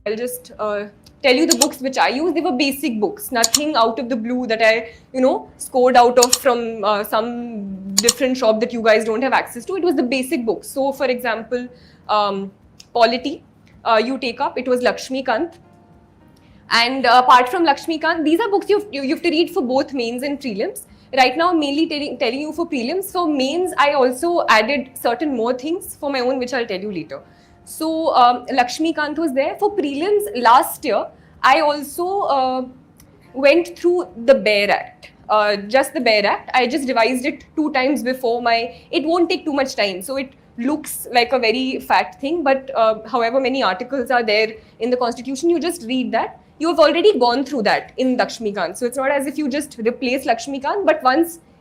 I'll just tell you the books which I use. They were basic books, nothing out of the blue that I, scored out of from some different shop that you guys don't have access to. It was the basic books. So, for example, polity, you take up. It was Lakshmikant. And apart from Lakshmikant, these are books you have to read for both mains and prelims. Right now, I'm mainly telling you for prelims. For mains, I also added certain more things for my own, which I'll tell you later. So, Lakshmikant was there. For prelims last year, I also went through the BARE Act. Just the BARE Act. I just revised it 2 times before it won't take too much time. So, it looks like a very fat thing, but however many articles are there in the Constitution, you just read that. You have already gone through that in Lakshmikant. So it's not as if you just replace Lakshmikant, but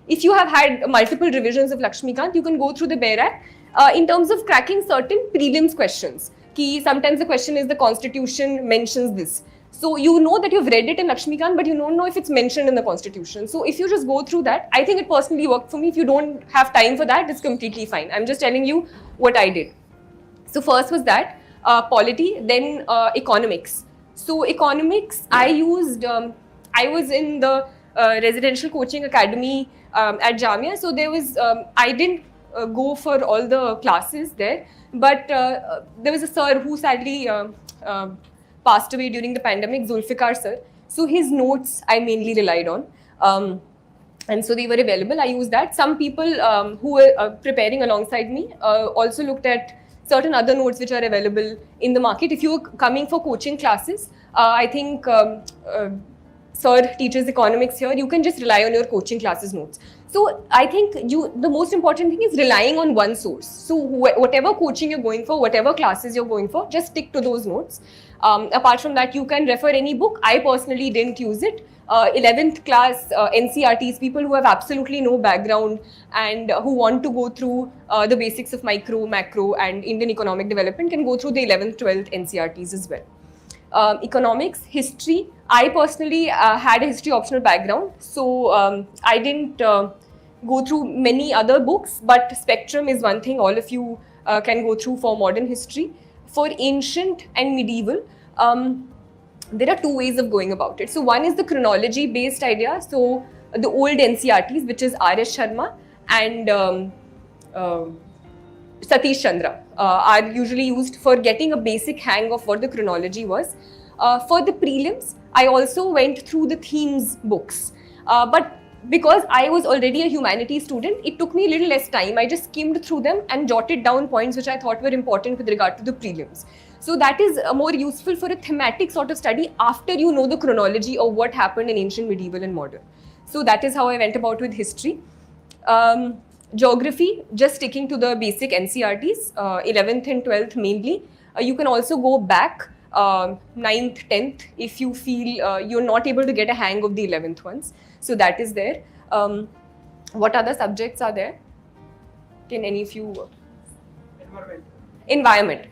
if you have had multiple revisions of Lakshmikant, you can go through the BARE Act in terms of cracking certain prelims questions. Sometimes the question is the Constitution mentions this. So you know that you've read it in Lakshmikant, but you don't know if it's mentioned in the Constitution. So if you just go through that, I think it personally worked for me. If you don't have time for that, it's completely fine. I'm just telling you what I did. So first was that, polity, then economics. So economics, I was in the residential coaching academy at Jamia. So there was, I didn't go for all the classes there, but there was a sir who sadly passed away during the pandemic, Zulfikar sir. So his notes I mainly relied on. And so they were available. I used that. Some people who were preparing alongside me also looked at certain other notes which are available in the market. If you are coming for coaching classes, I think sir teaches economics here. You can just rely on your coaching classes notes. So I think the most important thing is relying on one source. So whatever coaching you're going for, whatever classes you're going for, just stick to those notes. Apart from that, you can refer any book. I personally didn't use it. 11th class NCRTs, people who have absolutely no background and who want to go through the basics of micro, macro and Indian economic development can go through the 11th, 12th NCRTs as well. Economics, history, I personally had a history optional background, so I didn't go through many other books, but Spectrum is one thing all of you can go through for modern history. For ancient and medieval, there are 2 ways of going about it. So one is the chronology based idea. So the old NCRTs, which is R.S. Sharma and Satish Chandra, are usually used for getting a basic hang of what the chronology was. For the prelims, I also went through the themes books. But because I was already a humanities student, it took me a little less time. I just skimmed through them and jotted down points which I thought were important with regard to the prelims. So that is more useful for a thematic sort of study after you know the chronology of what happened in ancient, medieval and modern. So that is how I went about with history. Geography, just sticking to the basic NCRTs, 11th and 12th mainly. You can also go back 9th, 10th if you feel you're not able to get a hang of the 11th ones. So that is there. What other subjects are there? Can any of you? Environment.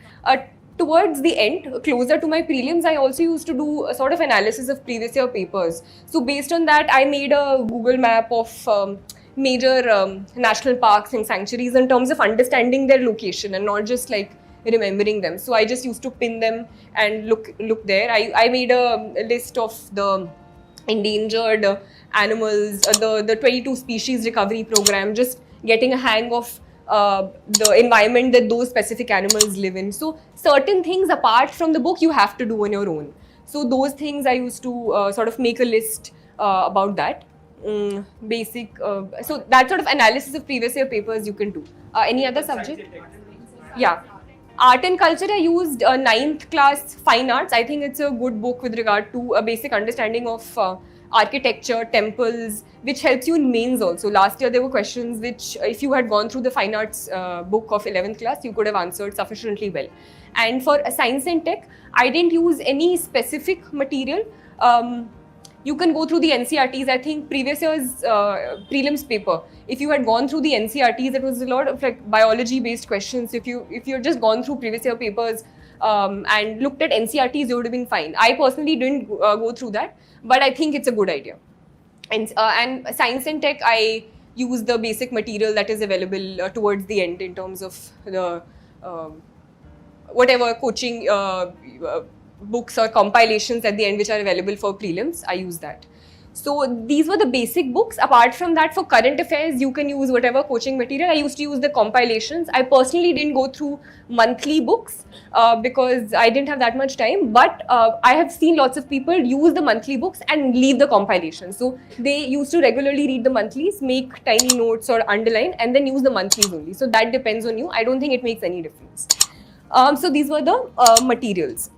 Towards the end, closer to my prelims, I also used to do a sort of analysis of previous year papers. So based on that, I made a Google map of major national parks and sanctuaries in terms of understanding their location and not just like remembering them. So I just used to pin them and look there. I made a list of the endangered animals, the 22 species recovery program, just getting a hang of the environment that those specific animals live in. So certain things apart from the book you have to do on your own. So those things I used to sort of make a list about that. Basic, so that sort of analysis of previous year papers you can do. Any other subject? Yeah. Art and culture, I used 9th class fine arts. I think it's a good book with regard to a basic understanding of architecture, temples, which helps you in mains also. Last year there were questions which if you had gone through the fine arts book of 11th class, you could have answered sufficiently well. And for science and tech, I didn't use any specific material. You can go through the NCRTs. I think previous year's prelims paper, if you had gone through the NCRTs, it was a lot of like biology based questions. If you had just gone through previous year papers and looked at NCRTs, you would have been fine. I personally didn't go through that, but I think it's a good idea. And science and tech, I use the basic material that is available towards the end in terms of the whatever coaching books or compilations at the end which are available for prelims. I use that. So these were the basic books. Apart from that, for current affairs, you can use whatever coaching material. I used to use the compilations. I personally didn't go through monthly books because I didn't have that much time. But I have seen lots of people use the monthly books and leave the compilations. So they used to regularly read the monthlies, make tiny notes or underline, and then use the monthlies only. So that depends on you. I don't think it makes any difference. So these were the materials.